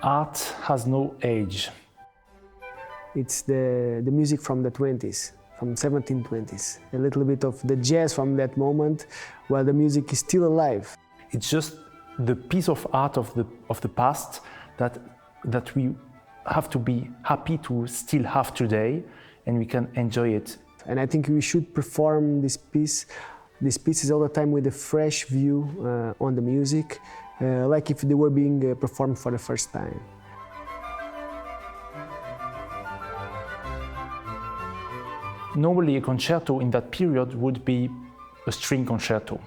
Art has no age. It's the music from the 20s, from 1720s. A little bit of the jazz from that moment, while the music is still alive. It's just the piece of art of the past that we have to be happy to still have today, and we can enjoy it. And I think we should perform these pieces all the time with a fresh view on the music, like if they were being performed for the first time. Normally a concerto in that period would be a string concerto,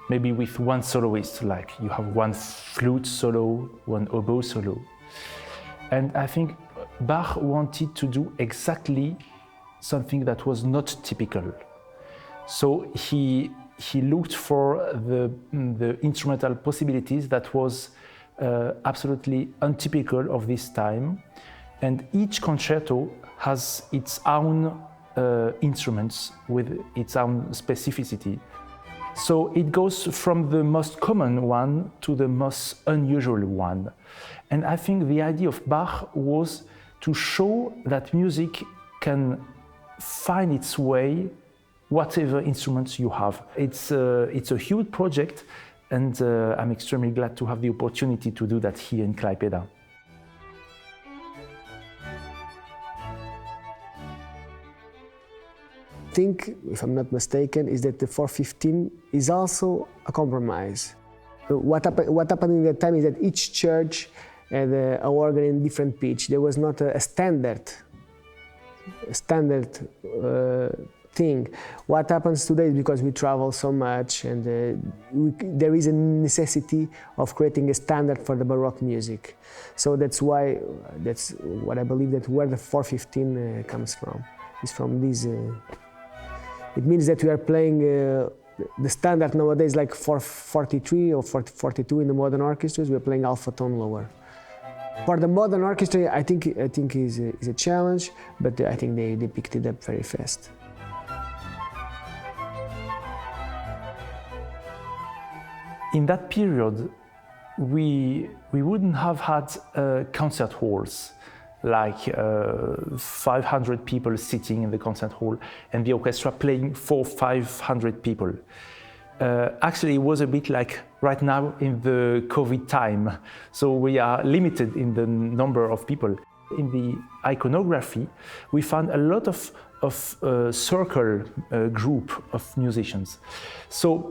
maybe with one soloist, like you have one flute solo, one oboe solo. And I think Bach wanted to do exactly something that was not typical. So he looked for the instrumental possibilities that was absolutely untypical of this time. And each concerto has its own instruments with its own specificity. So it goes from the most common one to the most unusual one. And I think the idea of Bach was to show that music can find its way whatever instruments you have. It's a huge project, and I'm extremely glad to have the opportunity to do that here in Klaipėda. I think, if I'm not mistaken, is that the 4/15 is also a compromise. What happened in that time is that each church had an organ in different pitch. There was not a standard thing. What happens today is because we travel so much, and there is a necessity of creating a standard for the Baroque music. So that's what I believe, that where the 4/15 comes from. Is from this. It means that we are playing the standard nowadays, like 4/43 or 42 in the modern orchestras. We are playing alpha tone lower. For the modern orchestra, I think is a challenge, but I think they picked it up very fast. In that period, we wouldn't have had concert halls, like 500 people sitting in the concert hall and the orchestra playing for 500 people. Actually, it was a bit like right now in the COVID time, so we are limited in the number of people. In the iconography, we found a lot of circle group of musicians. So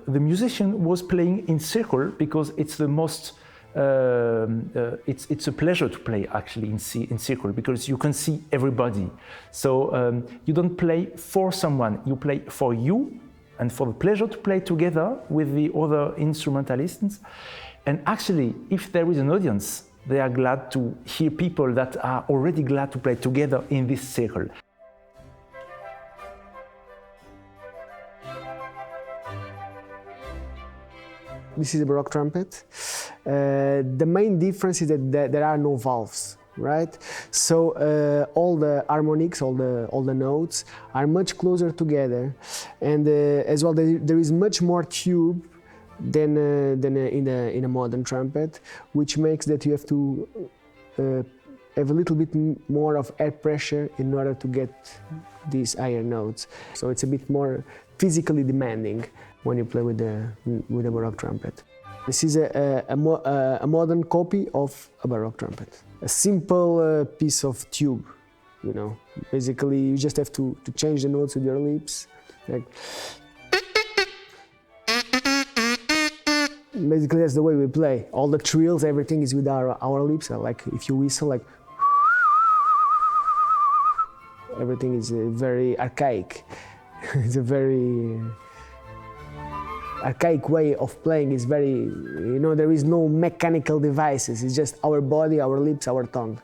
the musician was playing in circle because it's the most it's a pleasure to play actually in circle, because you can see everybody. So you don't play for someone, you play for you and for the pleasure to play together with the other instrumentalists. And actually, if there is an audience, they are glad to hear people that are already glad to play together in this circle. This is a Baroque trumpet. The main difference is that there are no valves, right? So all the harmonics, all the notes are much closer together, and as well there is much more tube than in a modern trumpet, which makes that you have to have a little bit more of air pressure in order to get these higher notes. So it's a bit more physically demanding when you play with a Baroque trumpet. This is a modern copy of a Baroque trumpet. A simple piece of tube, you know. Basically, you just have to change the notes with your lips. Like, basically, that's the way we play. All the trills, everything is with our lips. Like if you whistle, like everything is very archaic. It's a very archaic way of playing. Is very, you know, there is no mechanical devices. It's just our body, our lips, our tongue.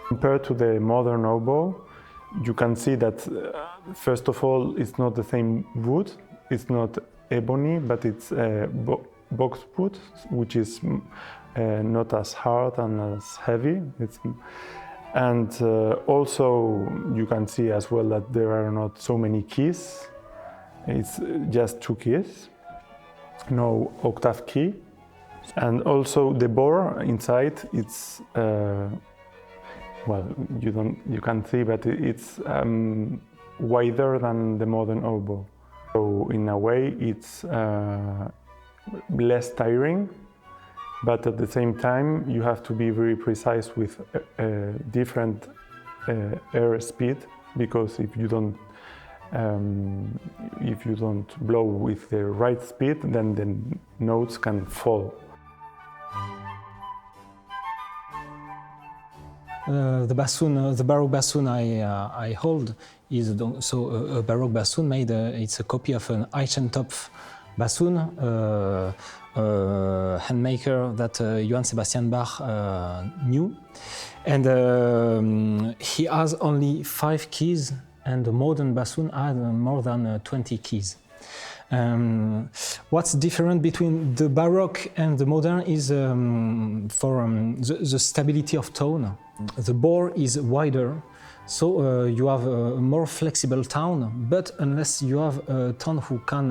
Compared to the modern oboe, you can see that first of all, it's not the same wood. It's not ebony, but it's boxwood, which is not as hard and as heavy. And also you can see as well that there are not so many keys. It's just 2 keys. no octave key. And also the bore inside, it's well, you can't see, but it's wider than the modern oboe. So in a way, it's less tiring, but at the same time, you have to be very precise with different air speed, because if you don't blow with the right speed, then the notes can fall. The bassoon, the Baroque bassoon I hold is a Baroque bassoon made. It's a copy of an Eichentopf bassoon, handmaker that Johannas Sebastianas Bachas knew, and he has only 5 keys, and the modern bassoon has more than 20 keys. What's different between the Baroque and the modern is the stability of tone. The bore is wider, so you have a more flexible tone, but unless you have a tone who can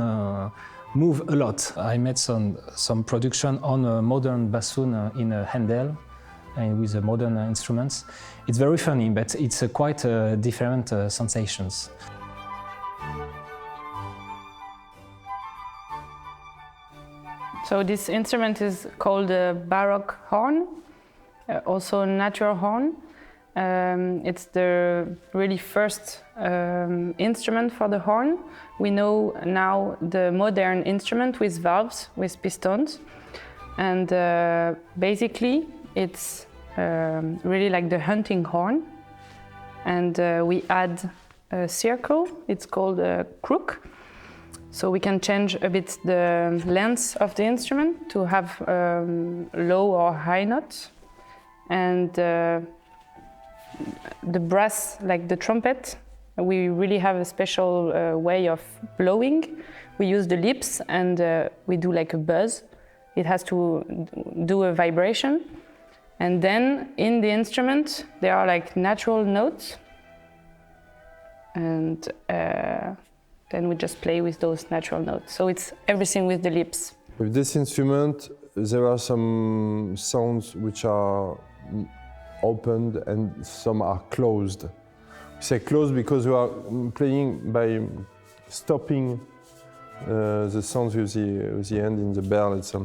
move a lot. I made some production on a modern bassoon in a Handel and with modern instruments. It's very funny, but it's quite different sensations. So this instrument is called a Baroque horn, also natural horn. It's the really first instrument for the horn. We know now the modern instrument with valves, with pistons. And basically it's really like the hunting horn. And we add a circle, it's called a crook. So we can change a bit the length of the instrument to have low or high notes. And the brass, like the trumpet, we really have a special way of blowing. We use the lips and we do like a buzz. It has to do a vibration. And then in the instrument, there are like natural notes. And then we just play with those natural notes. So it's everything with the lips. With this instrument, there are some sounds which are opened and some are closed. We say closed because we are playing by stopping the sounds with the end in the bell. It's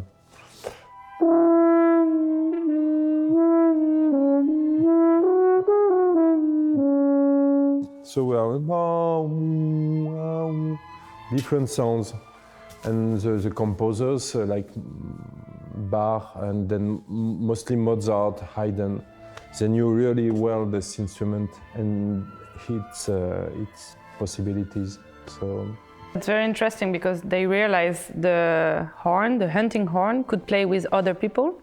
so we are different sounds, and the composers like Bach and then mostly Mozart, Haydn, they knew really well this instrument and its possibilities. So it's very interesting because they realized the horn, the hunting horn, could play with other people.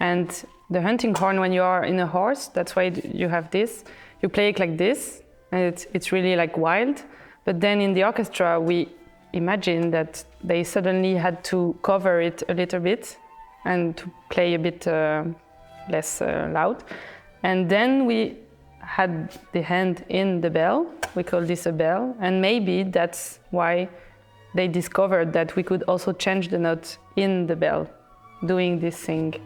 And the hunting horn, when you are in a horse, that's why you have this. You play it like this, and it's really like wild. But then in the orchestra, we imagine that they suddenly had to cover it a little bit and to play a bit less loud. And then we had the hand in the bell. We call this a bell. And maybe that's why they discovered that we could also change the note in the bell, doing this thing.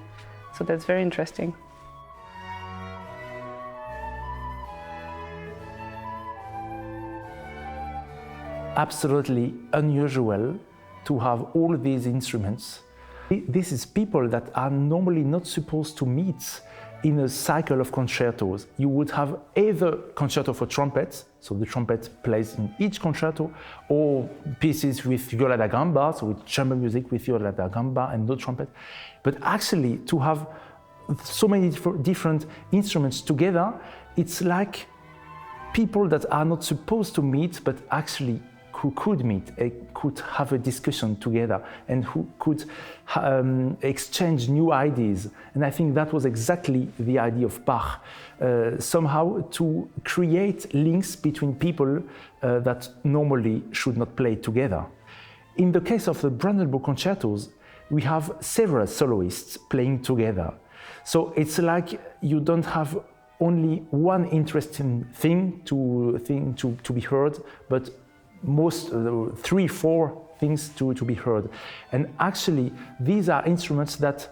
So that's very interesting. Absolutely unusual to have all these instruments. This is people that are normally not supposed to meet in a cycle of concertos. You would have either concerto for trumpet, so the trumpet plays in each concerto, or pieces with viola da gamba, so with chamber music with viola da gamba and no trumpet. But actually, to have so many different instruments together, it's like people that are not supposed to meet, but actually who could meet, could have a discussion together, and who could exchange new ideas. And I think that was exactly the idea of Bach, somehow to create links between people that normally should not play together. In the case of the Brandenburg Concertos, we have several soloists playing together. So it's like you don't have only one interesting thing to be heard, but most 3-4 things to be heard. And actually, these are instruments that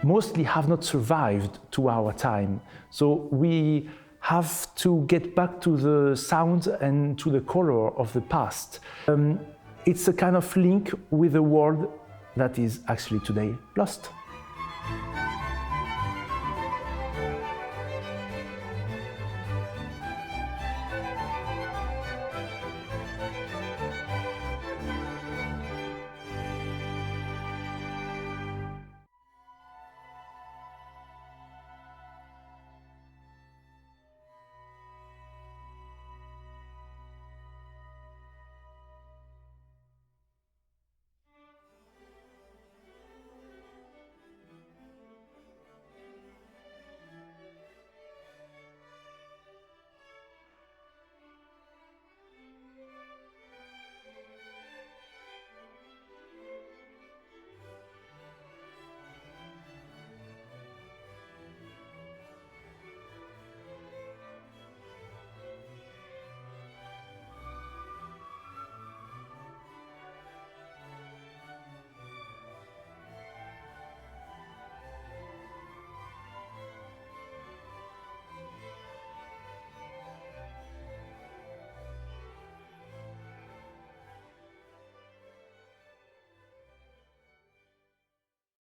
mostly have not survived to our time. So we have to get back to the sound and to the color of the past. It's a kind of link with a world that is actually today lost.